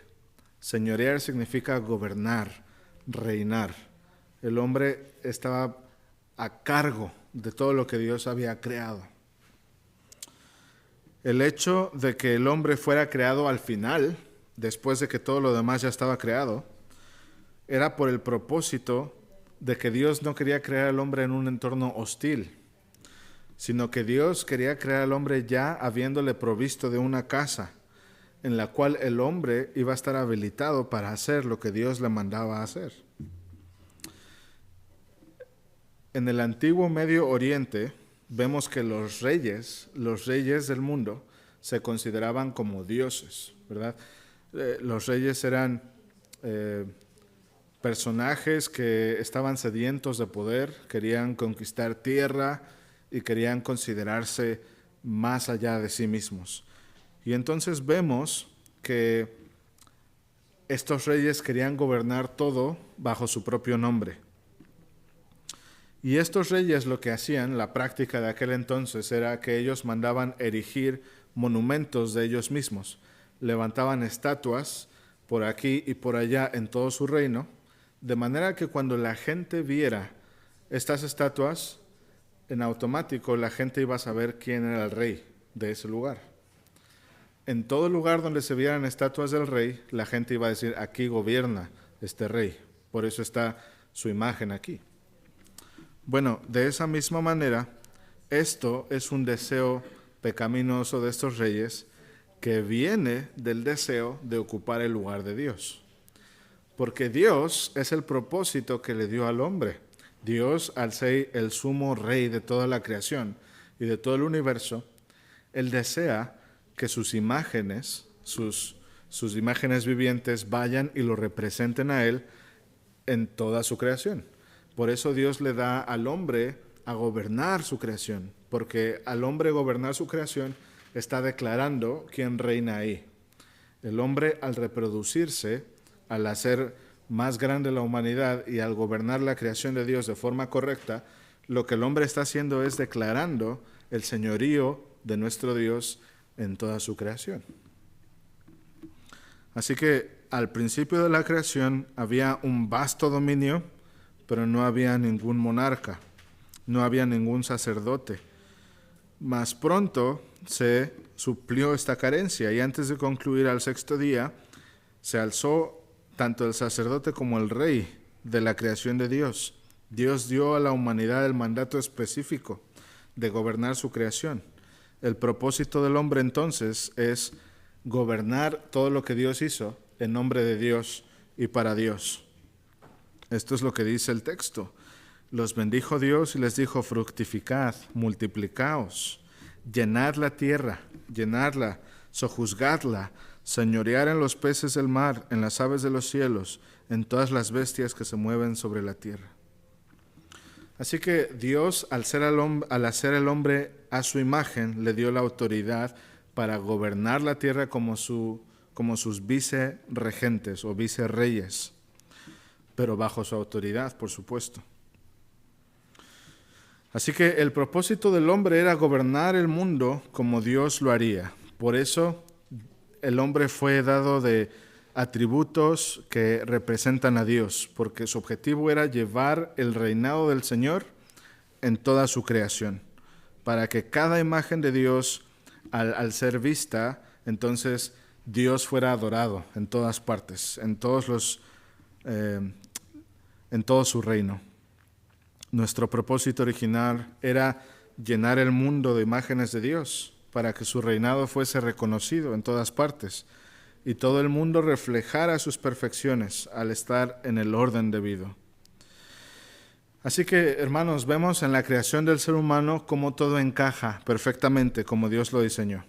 Señorear significa gobernar, reinar. El hombre estaba a cargo de todo lo que Dios había creado. El hecho de que el hombre fuera creado al final, después de que todo lo demás ya estaba creado, era por el propósito de que Dios no quería crear al hombre en un entorno hostil, sino que Dios quería crear al hombre ya habiéndole provisto de una casa en la cual el hombre iba a estar habilitado para hacer lo que Dios le mandaba hacer. En el antiguo Medio Oriente vemos que los reyes del mundo se consideraban como dioses, ¿verdad? Los reyes eran personajes que estaban sedientos de poder, querían conquistar tierra y querían considerarse más allá de sí mismos. Y entonces vemos que estos reyes querían gobernar todo bajo su propio nombre. Y estos reyes lo que hacían, la práctica de aquel entonces, era que ellos mandaban erigir monumentos de ellos mismos. Levantaban estatuas por aquí y por allá en todo su reino, de manera que cuando la gente viera estas estatuas, en automático la gente iba a saber quién era el rey de ese lugar. En todo lugar donde se vieran estatuas del rey, la gente iba a decir, aquí gobierna este rey. Por eso está su imagen aquí. Bueno, de esa misma manera, esto es un deseo pecaminoso de estos reyes que viene del deseo de ocupar el lugar de Dios. Porque Dios es el propósito que le dio al hombre. Dios, al ser el sumo rey de toda la creación y de todo el universo, Él desea que sus imágenes, sus imágenes vivientes vayan y lo representen a Él en toda su creación. Por eso Dios le da al hombre a gobernar su creación, porque al hombre gobernar su creación está declarando quién reina ahí. El hombre, al reproducirse, al hacer más grande la humanidad y al gobernar la creación de Dios de forma correcta, lo que el hombre está haciendo es declarando el señorío de nuestro Dios en toda su creación. Así que al principio de la creación había un vasto dominio, pero no había ningún monarca, no había ningún sacerdote. Mas pronto se suplió esta carencia y antes de concluir al sexto día, se alzó tanto el sacerdote como el rey de la creación de Dios. Dios dio a la humanidad el mandato específico de gobernar su creación. El propósito del hombre entonces es gobernar todo lo que Dios hizo en nombre de Dios y para Dios. Esto es lo que dice el texto. Los bendijo Dios y les dijo, fructificad, multiplicaos, llenad la tierra, llenadla, sojuzgadla, señorear en los peces del mar, en las aves de los cielos, en todas las bestias que se mueven sobre la tierra. Así que Dios, al hacer el hombre a su imagen, le dio la autoridad para gobernar la tierra como sus vicerregentes o vicerreyes, pero bajo su autoridad, por supuesto. Así que el propósito del hombre era gobernar el mundo como Dios lo haría. Por eso el hombre fue dado de atributos que representan a Dios, porque su objetivo era llevar el reinado del Señor en toda su creación, para que cada imagen de Dios, al ser vista, entonces Dios fuera adorado en todas partes, en todo su reino. Nuestro propósito original era llenar el mundo de imágenes de Dios, para que su reinado fuese reconocido en todas partes y todo el mundo reflejara sus perfecciones al estar en el orden debido. Así que, hermanos, vemos en la creación del ser humano cómo todo encaja perfectamente como Dios lo diseñó.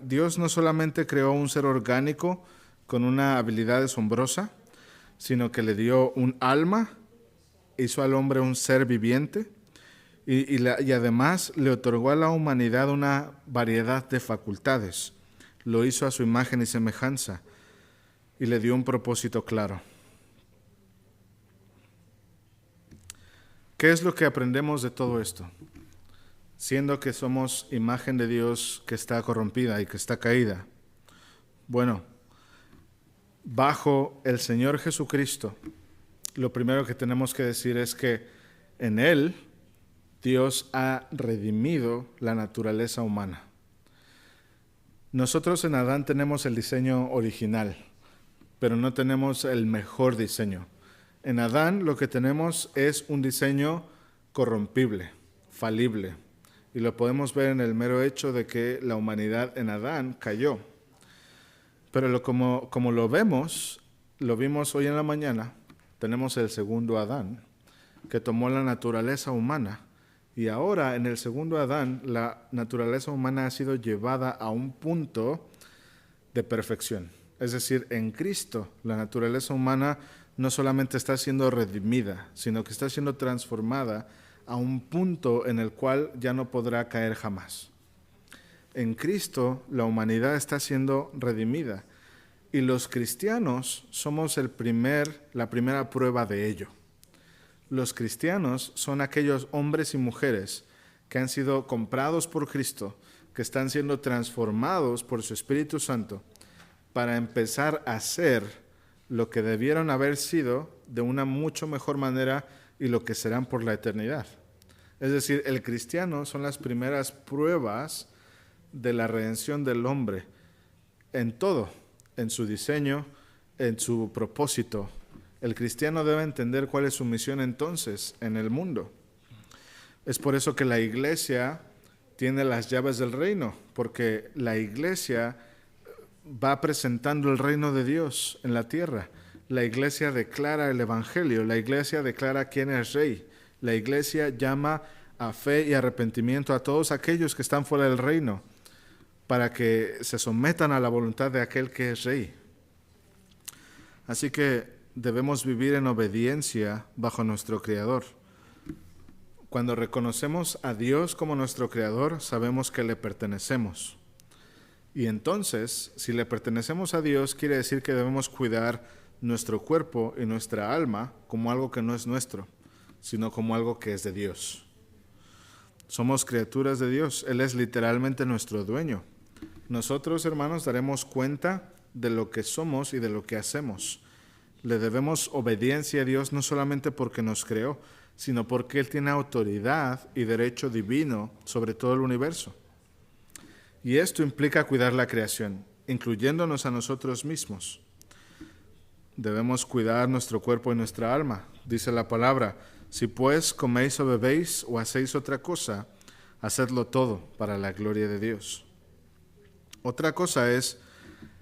Dios no solamente creó un ser orgánico con una habilidad asombrosa, sino que le dio un alma, hizo al hombre un ser viviente, y además le otorgó a la humanidad una variedad de facultades. Lo hizo a su imagen y semejanza y le dio un propósito claro. ¿Qué es lo que aprendemos de todo esto? Siendo que somos imagen de Dios que está corrompida y que está caída. Bueno, bajo el Señor Jesucristo, lo primero que tenemos que decir es que en Él Dios ha redimido la naturaleza humana. Nosotros en Adán tenemos el diseño original, pero no tenemos el mejor diseño. En Adán lo que tenemos es un diseño corrompible, falible, y lo podemos ver en el mero hecho de que la humanidad en Adán cayó. Pero como lo vimos hoy en la mañana, tenemos el segundo Adán, que tomó la naturaleza humana. Y ahora, en el segundo Adán, la naturaleza humana ha sido llevada a un punto de perfección. Es decir, en Cristo, la naturaleza humana no solamente está siendo redimida, sino que está siendo transformada a un punto en el cual ya no podrá caer jamás. En Cristo, la humanidad está siendo redimida. Y los cristianos somos la primera prueba de ello. Los cristianos son aquellos hombres y mujeres que han sido comprados por Cristo, que están siendo transformados por su Espíritu Santo para empezar a ser lo que debieron haber sido de una mucho mejor manera y lo que serán por la eternidad. Es decir, el cristiano son las primeras pruebas de la redención del hombre en todo, en su diseño, en su propósito. El cristiano debe entender cuál es su misión entonces en el mundo. Es por eso que la iglesia tiene las llaves del reino, porque la iglesia va presentando el reino de Dios en la tierra. La iglesia declara el evangelio, la iglesia declara quién es rey. La iglesia llama a fe y arrepentimiento a todos aquellos que están fuera del reino, para que se sometan a la voluntad de aquel que es rey. Así que debemos vivir en obediencia bajo nuestro Creador. Cuando reconocemos a Dios como nuestro Creador, sabemos que le pertenecemos. Y entonces, si le pertenecemos a Dios, quiere decir que debemos cuidar nuestro cuerpo y nuestra alma como algo que no es nuestro, sino como algo que es de Dios. Somos criaturas de Dios. Él es literalmente nuestro dueño. Nosotros, hermanos, daremos cuenta de lo que somos y de lo que hacemos. Le debemos obediencia a Dios no solamente porque nos creó, sino porque Él tiene autoridad y derecho divino sobre todo el universo. Y esto implica cuidar la creación, incluyéndonos a nosotros mismos. Debemos cuidar nuestro cuerpo y nuestra alma. Dice la palabra: si pues coméis o bebéis o hacéis otra cosa, hacedlo todo para la gloria de Dios. Otra cosa es,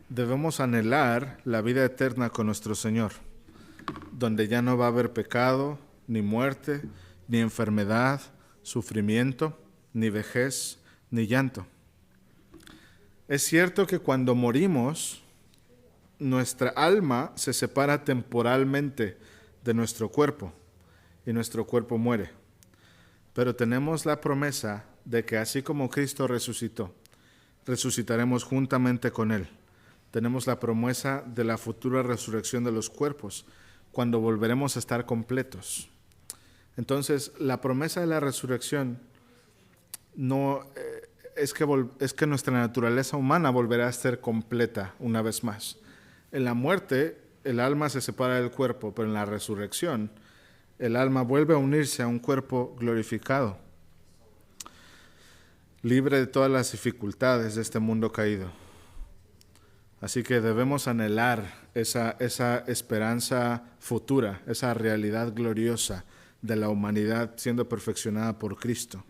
debemos anhelar la vida eterna con nuestro Señor, donde ya no va a haber pecado, ni muerte, ni enfermedad, sufrimiento, ni vejez, ni llanto. Es cierto que cuando morimos, nuestra alma se separa temporalmente de nuestro cuerpo y nuestro cuerpo muere. Pero tenemos la promesa de que así como Cristo resucitó, resucitaremos juntamente con Él. Tenemos la promesa de la futura resurrección de los cuerpos, cuando volveremos a estar completos. Entonces, la promesa de la resurrección no es que nuestra naturaleza humana volverá a ser completa una vez más. En la muerte, el alma se separa del cuerpo, pero en la resurrección, el alma vuelve a unirse a un cuerpo glorificado, libre de todas las dificultades de este mundo caído. Así que debemos anhelar esa esperanza futura, esa realidad gloriosa de la humanidad siendo perfeccionada por Cristo.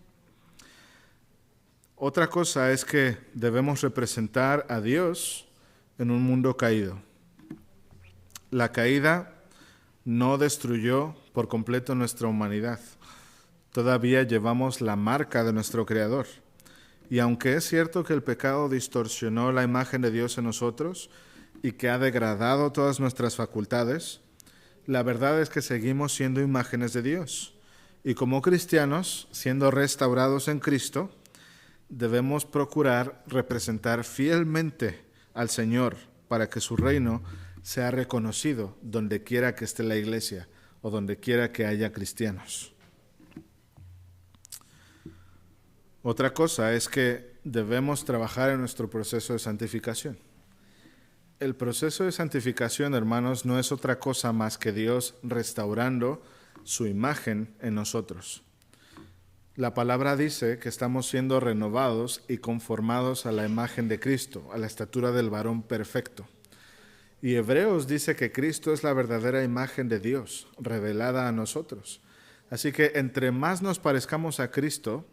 Otra cosa es que debemos representar a Dios en un mundo caído. La caída no destruyó por completo nuestra humanidad. Todavía llevamos la marca de nuestro Creador. Y aunque es cierto que el pecado distorsionó la imagen de Dios en nosotros y que ha degradado todas nuestras facultades, la verdad es que seguimos siendo imágenes de Dios. Y como cristianos, siendo restaurados en Cristo, debemos procurar representar fielmente al Señor para que su reino sea reconocido donde quiera que esté la iglesia o donde quiera que haya cristianos. Otra cosa es que debemos trabajar en nuestro proceso de santificación. El proceso de santificación, hermanos, no es otra cosa más que Dios restaurando su imagen en nosotros. La palabra dice que estamos siendo renovados y conformados a la imagen de Cristo, a la estatura del varón perfecto. Y Hebreos dice que Cristo es la verdadera imagen de Dios, revelada a nosotros. Así que entre más nos parezcamos a Cristo,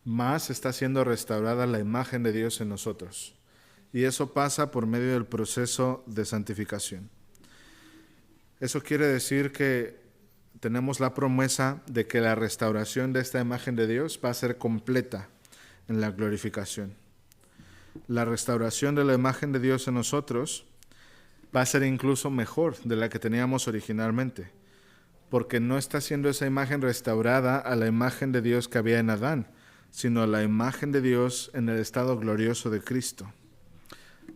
más está siendo restaurada la imagen de Dios en nosotros. Y eso pasa por medio del proceso de santificación. Eso quiere decir que tenemos la promesa de que la restauración de esta imagen de Dios va a ser completa en la glorificación. La restauración de la imagen de Dios en nosotros va a ser incluso mejor de la que teníamos originalmente, porque no está siendo esa imagen restaurada a la imagen de Dios que había en Adán, sino a la imagen de Dios en el estado glorioso de Cristo.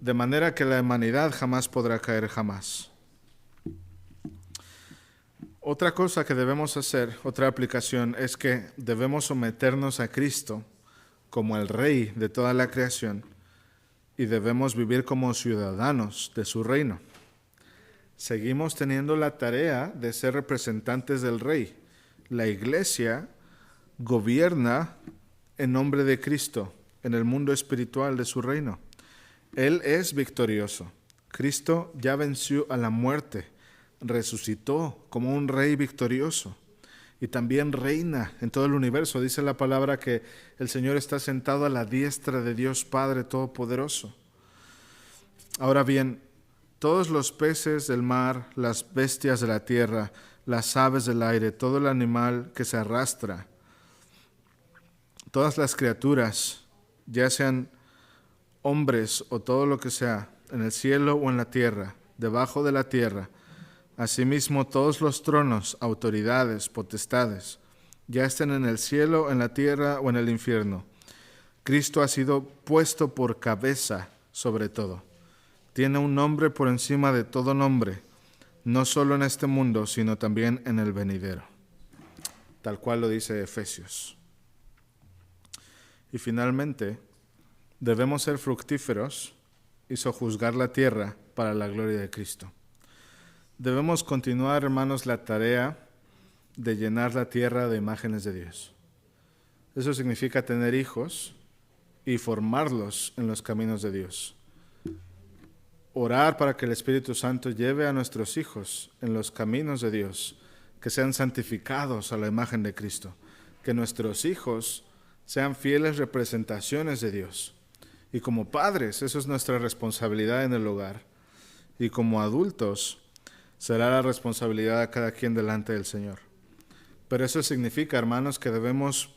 De manera que la humanidad jamás podrá caer jamás. Otra cosa que debemos hacer, otra aplicación, es que debemos someternos a Cristo como el Rey de toda la creación y debemos vivir como ciudadanos de su reino. Seguimos teniendo la tarea de ser representantes del Rey. La Iglesia gobierna en nombre de Cristo en el mundo espiritual de su reino. Él es victorioso. Cristo ya venció a la muerte, resucitó como un Rey victorioso y también reina en todo el universo. Dice la palabra que el Señor está sentado a la diestra de Dios Padre Todopoderoso. Ahora bien, todos los peces del mar, las bestias de la tierra, las aves del aire, todo el animal que se arrastra, todas las criaturas, ya sean hombres o todo lo que sea, en el cielo o en la tierra, debajo de la tierra, asimismo todos los tronos, autoridades, potestades, ya estén en el cielo, en la tierra o en el infierno. Cristo ha sido puesto por cabeza sobre todo. Tiene un nombre por encima de todo nombre, no solo en este mundo, sino también en el venidero, tal cual lo dice Efesios. Y finalmente, debemos ser fructíferos y sojuzgar la tierra para la gloria de Cristo. Debemos continuar, hermanos, la tarea de llenar la tierra de imágenes de Dios. Eso significa tener hijos y formarlos en los caminos de Dios. Orar para que el Espíritu Santo lleve a nuestros hijos en los caminos de Dios, que sean santificados a la imagen de Cristo, que nuestros hijos sean fieles representaciones de Dios. Y como padres, eso es nuestra responsabilidad en el hogar. Y como adultos, será la responsabilidad de cada quien delante del Señor. Pero eso significa, hermanos, que debemos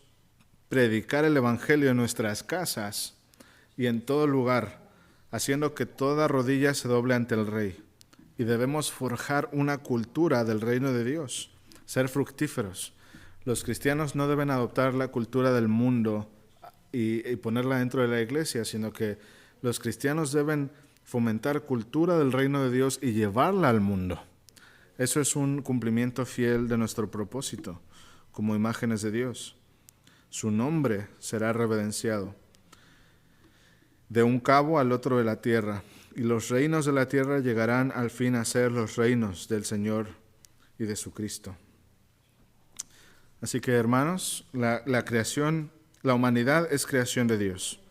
predicar el Evangelio en nuestras casas y en todo lugar, haciendo que toda rodilla se doble ante el Rey. Y debemos forjar una cultura del reino de Dios, ser fructíferos. Los cristianos no deben adoptar la cultura del mundo y ponerla dentro de la iglesia, sino que los cristianos deben fomentar cultura del reino de Dios y llevarla al mundo. Eso es un cumplimiento fiel de nuestro propósito como imágenes de Dios. Su nombre será reverenciado de un cabo al otro de la tierra, y los reinos de la tierra llegarán al fin a ser los reinos del Señor y de su Cristo. Así que, hermanos, la creación, la humanidad es creación de Dios.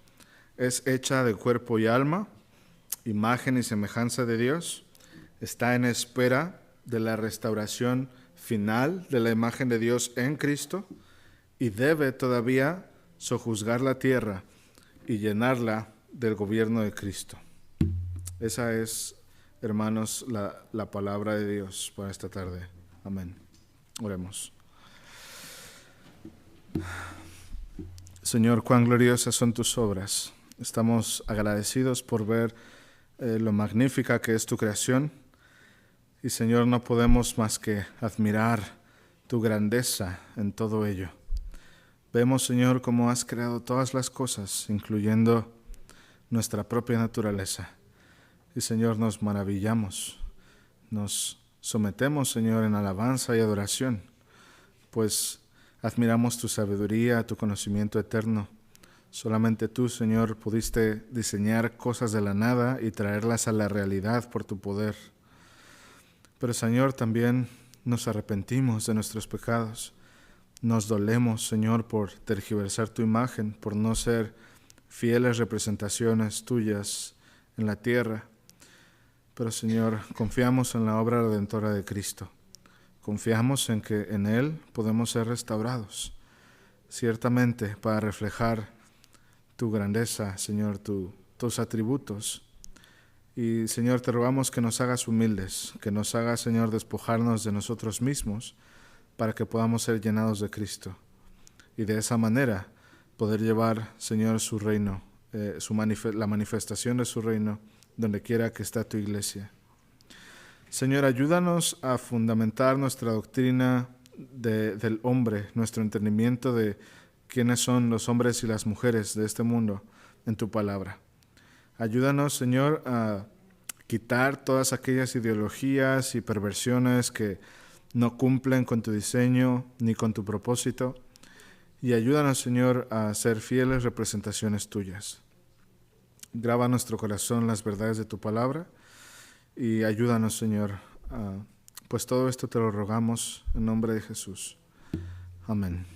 Es hecha de cuerpo y alma, imagen y semejanza de Dios. Está en espera de la restauración final de la imagen de Dios en Cristo y debe todavía sojuzgar la tierra y llenarla del gobierno de Cristo. Esa es, hermanos, la palabra de Dios para esta tarde. Amén. Oremos. Señor, cuán gloriosas son tus obras. Estamos agradecidos por ver lo magnífica que es tu creación. Y Señor, no podemos más que admirar tu grandeza en todo ello. Vemos, Señor, cómo has creado todas las cosas, incluyendo nuestra propia naturaleza. Y Señor, nos maravillamos, nos sometemos, Señor, en alabanza y adoración, pues admiramos tu sabiduría, tu conocimiento eterno. Solamente tú, Señor, pudiste diseñar cosas de la nada y traerlas a la realidad por tu poder. Pero, Señor, también nos arrepentimos de nuestros pecados. Nos dolemos, Señor, por tergiversar tu imagen, por no ser fieles representaciones tuyas en la tierra. Pero, Señor, confiamos en la obra redentora de Cristo. Confiamos en que en Él podemos ser restaurados, ciertamente para reflejar tu grandeza, Señor, tus atributos. Y, Señor, te rogamos que nos hagas humildes, que nos hagas, Señor, despojarnos de nosotros mismos para que podamos ser llenados de Cristo. Y de esa manera poder llevar, Señor, su reino, la manifestación de su reino, donde quiera que está tu iglesia. Señor, ayúdanos a fundamentar nuestra doctrina del hombre, nuestro entendimiento de quiénes son los hombres y las mujeres de este mundo en tu palabra. Ayúdanos, Señor, a quitar todas aquellas ideologías y perversiones que no cumplen con tu diseño ni con tu propósito. Y ayúdanos, Señor, a ser fieles representaciones tuyas. Graba en nuestro corazón las verdades de tu palabra y ayúdanos, Señor. Pues todo esto te lo rogamos en nombre de Jesús. Amén.